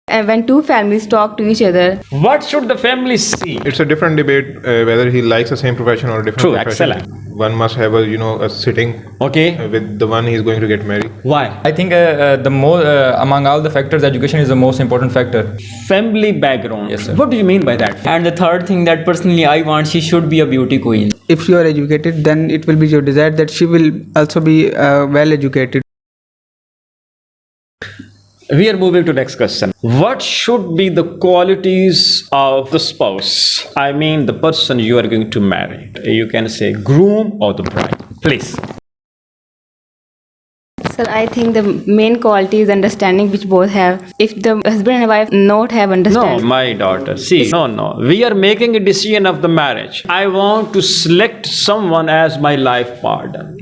And when two families talk to each other, what should the family see? It's a different debate whether he likes the same profession or a different True, profession. excellent. One must have a sitting Okay. with the one he is going to get married. Why? I think the more among all the factors, education is the most important factor. Family background. Yes, sir. What do you mean by that? And the third thing that personally I want, she should be a beauty queen. If you are educated, then it will be your desire that she will also be well educated. We are moving to next question. What should be the qualities of the spouse? I mean, the person you are going to marry. You can say groom or the bride. Please. sir, I think the main quality is understanding which both have. If the husband and wife not have No, understanding, my daughter. See, no. We are making a decision of the marriage. I want to select someone as my life partner.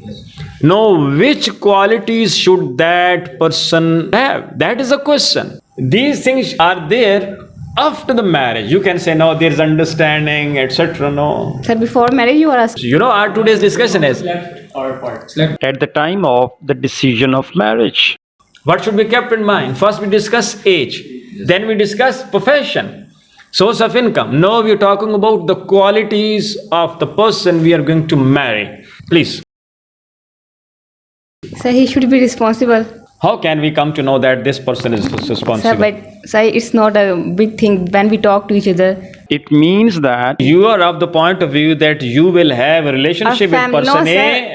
Know which qualities should that person have? That is a question. These things are there after the marriage. You can say, no, there is understanding, etc. No. sir, before marriage you are asking. You know, our today's discussion is at the time of the decision of marriage. What should be kept in mind? First we discuss age, then we discuss profession, source of income. Now we are talking about the qualities of the person we are going to marry. Please. Sir, he should be responsible. How can we come to know that this person is Sir, responsible? but sir, it's not a big thing when we talk to each other. It means that you are of the point of view that you will have a relationship with person no, A sir,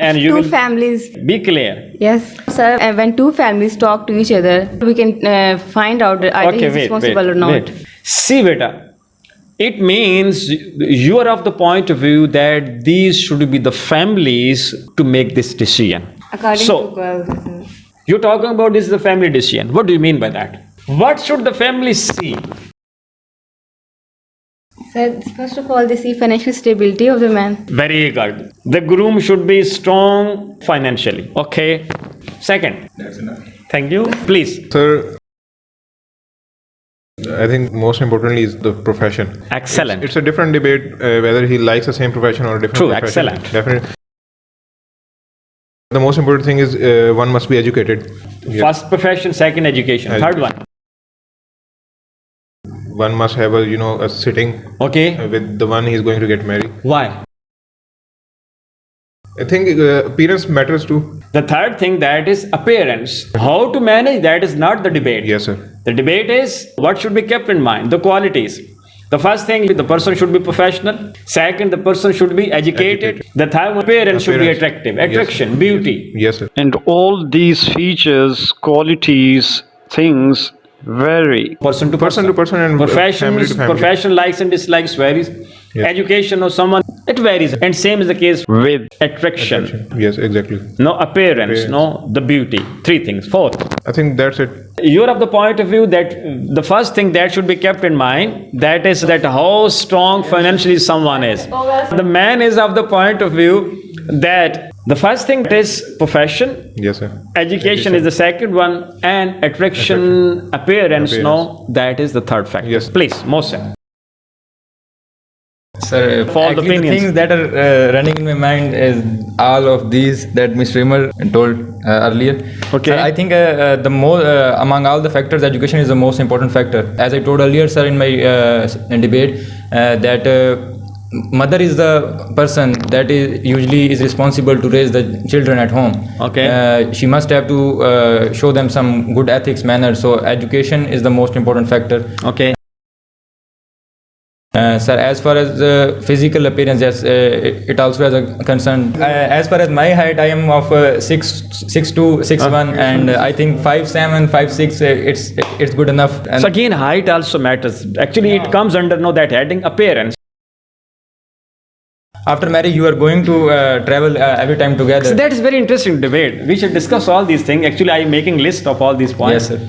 and you two will families. be clear. Yes, sir. And when two families talk to each other, we can find out that either he is responsible or not. See, beta, it means you are of the point of view that these should be the families to make this decision. According So, to you're talking about this is the family decision. What do you mean by that? What should the family see? sir, first of all, they see financial stability of the man. Very good. The groom should be strong financially. Okay. Second. That's enough. Thank you. Please. Sir, I think most importantly is the profession. Excellent. It's a different debate whether he likes the same profession or a different True, profession. excellent. Definitely. The most important thing is one must be educated. Yeah. First profession, second education. Third one. One must have a sitting Okay. with the one he is going to get married. Why? I think appearance matters too. The third thing, that is appearance. How to manage, that is not the debate. Yes, sir. The debate is what should be kept in mind, the qualities. The first thing, the person should be professional. Second, the person should be educated. The third, appearance should be Appearance. attractive. Yes, Attraction, sir. beauty. Yes, sir. And all these features, qualities, things vary. Person to Person to person and family Professions, to family. profession likes and dislikes varies. Yes. Education of someone, it varies. And same is the case with attraction. Yes, exactly. No appearance, no the beauty. Three things. Fourth, I think that's it. you're of the point of view that the first thing that should be kept in mind, that is that how strong financially someone is. The man is of the point of view that the first thing is profession, Yes, sir. education is the second one, and attraction, appearance, no, that is the third factor. Yes. Please, Mohsen. Sir, For the actually the opinions. things that are running in my mind is all of these that Mr. Rimmer told earlier. Okay. Sir, I think the more among all the factors, education is the most important factor. As I told earlier, sir, in my debate, that mother is the person that is usually is responsible to raise the children at home. Okay. She must have to show them some good ethics, manners. So education is the most important factor. Okay. Sir, as far as physical appearance, yes, it also has a concern. As far as my height, I am of 6'2", 6'1", and I think 5'7", 5'6", it's good enough. And So again, height also matters. Actually, it comes under that heading, appearance. after marriage, you are going to travel every time together. So that is very interesting debate. We should discuss all these things. Actually, I am making list of all these points. Yes, sir.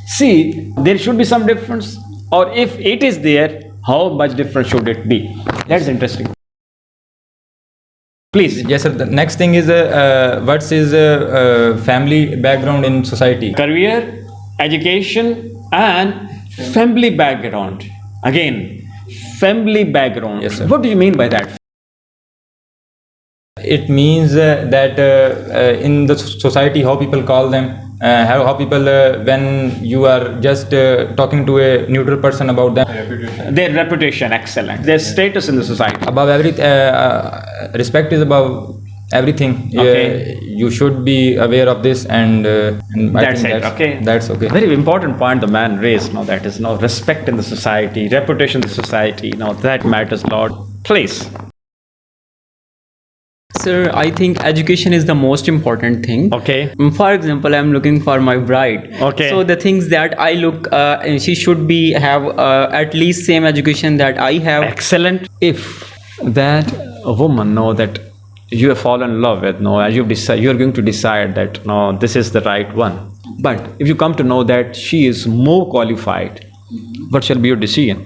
See, there should be some difference, or if it is there, how much difference should it be? That's interesting. Please. Yes, sir. The next thing is what's his family background in society. Career, education, and family background. Again, family background. Yes, sir. What do you mean by that? It means that in the society, how people call them, how people when you are just talking to a neutral person about them Their reputation, excellent. Their status in the society. above everything. Respect is above everything. Okay. You should be aware of this, and I That's think it, okay? That's okay. Very important point the man raised. No, that is no respect in the society, reputation in the society. No, that matters a lot. Please. Sir, I think education is the most important thing. Okay. For example, I'm looking for my bride. Okay. So the things that I look, she should be have at least same education that I have. Excellent. If that woman know that you have fallen in love with, no, as you decide, you are going to decide that no, this is the right one. But if you come to know that she is more qualified, what shall be your decision?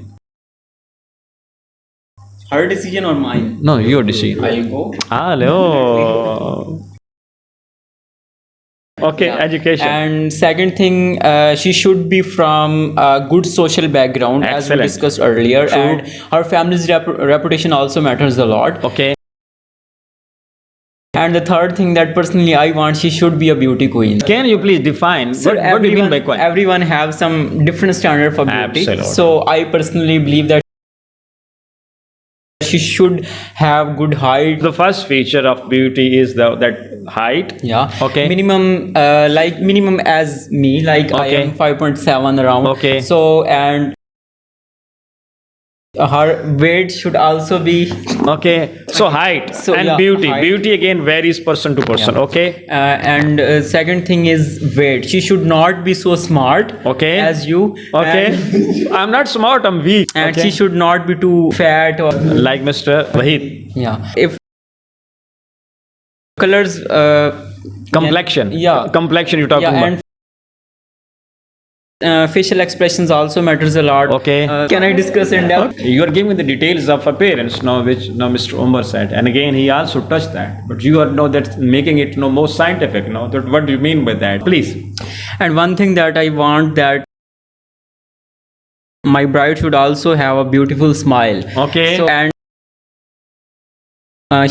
Her decision or mine? No, your decision. I'll go. Hello. Okay, education. And second thing, she should be from a good social background, as we Excellent. discussed earlier. True. And her family's reputation also matters a lot. Okay. And the third thing that personally I want, she should be a beauty queen. Can you please define Sir, what do you mean by queen? everyone have some different standard for beauty. Absolutely. So I personally believe that she should have good height. The first feature of beauty is that height. Yeah. Okay. Minimum, like minimum as me, like I Okay. am 5.7 around. Okay. So and her weight should also be. Okay. So height So, and yeah, beauty. height. Beauty again varies person to person. Yeah. Okay. And second thing is weight. She should not be so smart. Okay. As you. Okay. I'm not smart. I'm weak. And okay. she should not be too fat or. like Mr. Wahid. Yeah. If colors. Complexion. Yeah. Complexion you're talking Yeah, about. and facial expressions also matters a lot. Okay. Can I discuss in depth? You are giving the details of appearance now, which now Mr. Umar said, and again he also touched that. But you are now that making it more scientific. Now, that what do you mean by that? Please. And one thing that I want that my bride should also have a beautiful smile. Okay. So and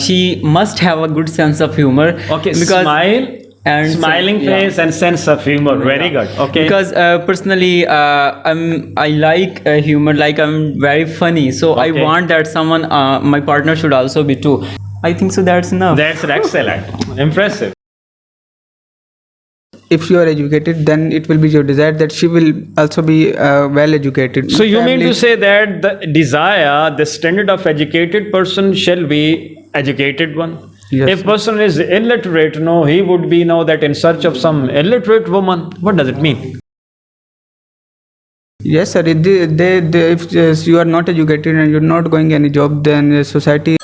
she must have a good sense of humor. Okay. Because Smile. and Smiling yeah. face and sense of humor. Very good. Okay. Because personally, I like humor. Like I'm very funny. So I Okay. want that someone, my partner, should also be too. I think so. That's enough. That's excellent. Impressive. If you are educated, then it will be your desire that she will also be well educated. So you mean to Family- say that the desire, the standard of educated person shall be educated one? Yes, If sir. person is illiterate, no, he would be now that in search of some illiterate woman. What does it mean? Yes, sir. If you are not educated and you're not going any job, then society